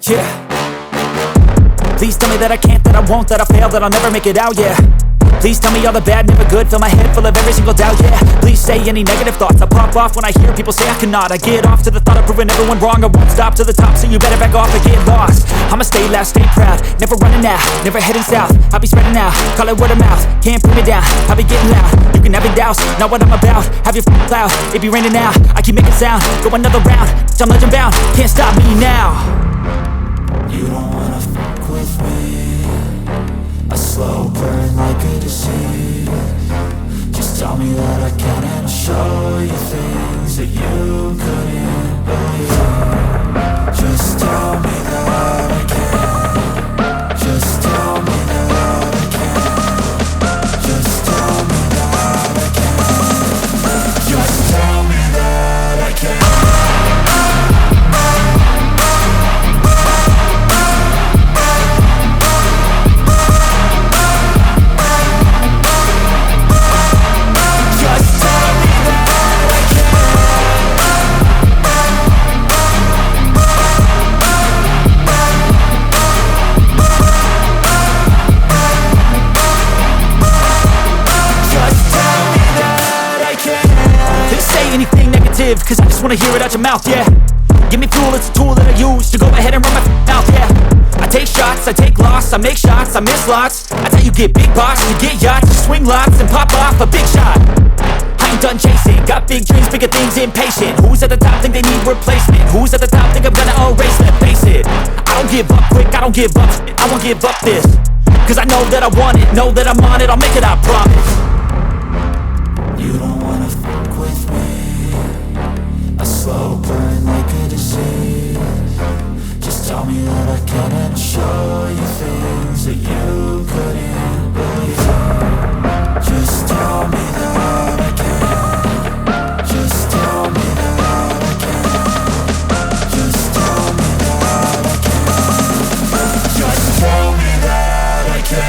yeah. Please tell me that I can't, that I won't, that I fail, that I'll never make it out, yeah. Please tell me all the bad, never good, fill my head full of every single doubt, yeah. Please say any negative thoughts, I pop off when I hear people say I cannot. I get off to the thought of proving everyone wrong, I won't stop to the top, so you better back off and get lost. I'ma stay loud, stay proud, never running out, never heading south. I'll be spreading out, call it word of mouth, can't put me down, I'll be getting loud. You can have your doubts, not what I'm about, have your f***ing cloud, it be raining now. I keep making sound, go another round, I'm legend bound, can't stop me now. You don't wanna fuck with me, a slow burn like a disease. Just tell me that I can and I'll show you things that you couldn't believe. Just tell me that I can. Just tell me that I can. Just tell me that I can. Just tell me that I can. Cause I just wanna hear it out your mouth, yeah. Give me fuel, it's a tool that I use to go ahead and run my mouth, yeah. I take shots, I take loss, I make shots, I miss lots. That's how you get big box, you get yachts, you swing lots and pop off a big shot. I ain't done chasing, got big dreams, bigger things, impatient. Who's at the top think they need replacement? Who's at the top think I'm gonna erase them? Face it, I don't give up quick, I don't give up shit, I won't give up this. Cause I know that I want it, know that I'm on it, I'll make it, I promise. You don't wanna fuck with me, a slow burn like a disease. Just tell me that I can and I'll show you things that you couldn't believe. Just tell me that I can. Just tell me that I can. Just tell me that I can. Just tell me that I can.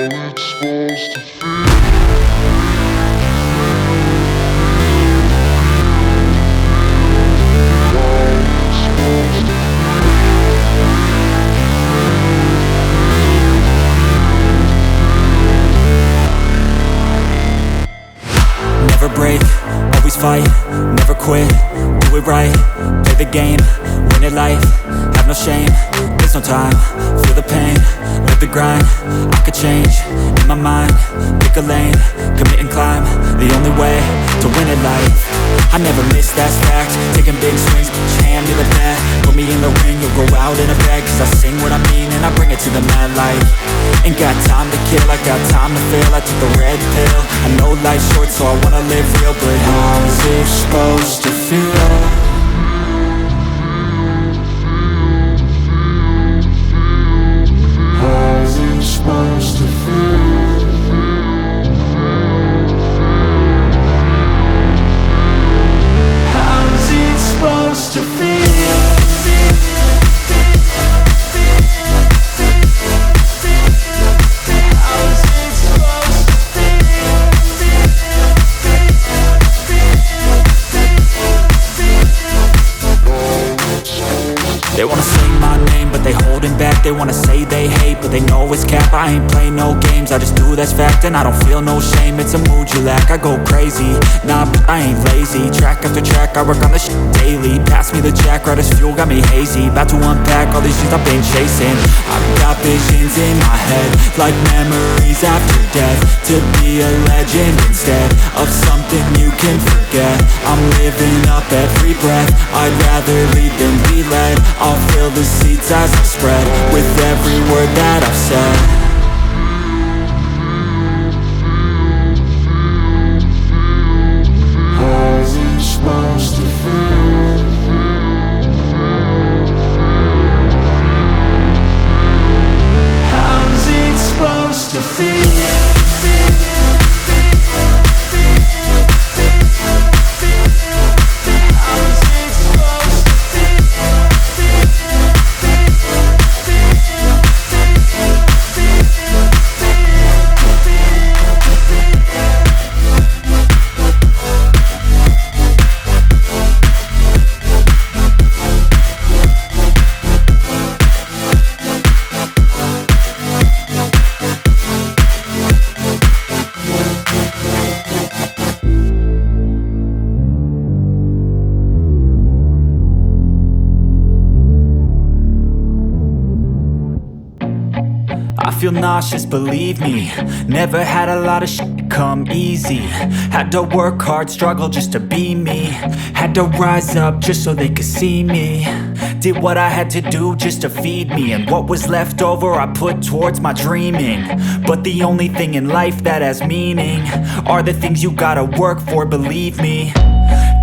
Never break, always fight, never quit, do it right, play the game, win it life, have no shame, there's no time, feel the pain, live the grind, I could change, in my mind, pick a lane, commit and climb, the only way to win it life, I never miss, that's fact, taking big swings, hand me the bat, put me in the ring, you'll go out in a bag, cause I sing what I mean and I bring it to the mad light, ain't got time to kill, I got time to feel, I took the red pill, I know life's short so I wanna live real, but how's it supposed to feel? How's it supposed to feel? How's it supposed to feel? They wanna say my name, but they holding back. They wanna say they hate, but they know it's cap. I ain't play no games, I just do that's fact. And I don't feel no shame, it's a mood you lack. I go crazy, nah, but I ain't lazy. Track after track, I work on this shit daily. Pass me the jack, right as fuel, got me hazy. About to unpack all these things I've been chasing. I've got visions in my head, like memories after death. To be a legend instead of something you can forget. I'm living up every breath, I'd rather lead than be led. I'll fill the seats as I spread with every word that I've said. How's it supposed to feel? How's it supposed to feel? I feel nauseous, believe me. Never had a lot of shit come easy. Had to work hard, struggle just to be me. Had to rise up just so they could see me. Did what I had to do just to feed me. And what was left over I put towards my dreaming. But the only thing in life that has meaning are the things you gotta work for, believe me.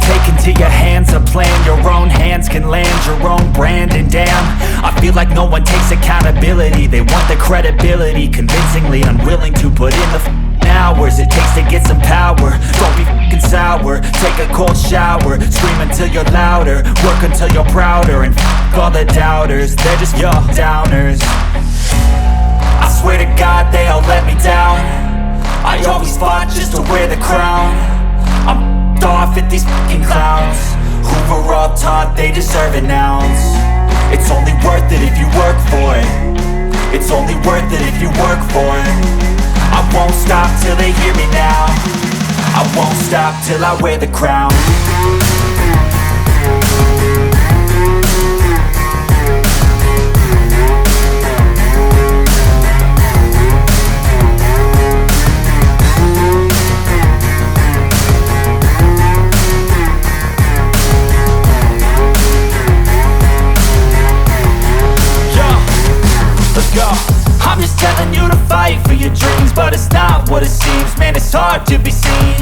Take into your hands a plan, your own hands can land your own brand. And damn, I feel like no one takes accountability. They want the credibility, convincingly unwilling to put in the hours it takes to get some power. Don't be f***ing sour, take a cold shower. Scream until you're louder, work until you're prouder. And f*** all the doubters, they're just your downers. I swear to God they all let me down. I always fought just to wear the crown. I'm off at these fucking clowns who were all taught they deserve an ounce. It's only worth it if you work for it. It's only worth it if you work for it. I won't stop till they hear me now. I won't stop till I wear the crown. I'm just telling you to fight for your dreams, but it's not what it seems. Man, it's hard to be seen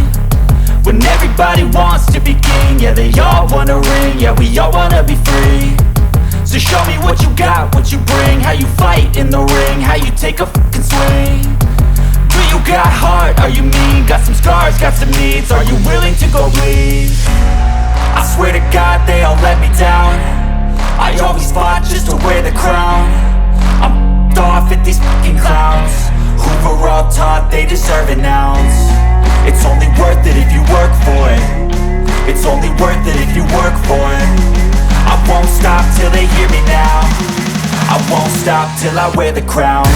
when everybody wants to be king. Yeah, they all wanna ring, yeah, we all wanna be free. So show me what you got, what you bring. How you fight in the ring, how you take a fucking swing. Do you got heart, are you mean? Got some scars, got some needs, are you willing to go bleed? I swear to God they all let me down. I always fought just to wear the crown. I'm off at these fucking clowns who were all deserve an ounce. It's only worth it if you work for it. It's only worth it if you work for it. I won't stop till they hear me now. I won't stop till I wear the crown.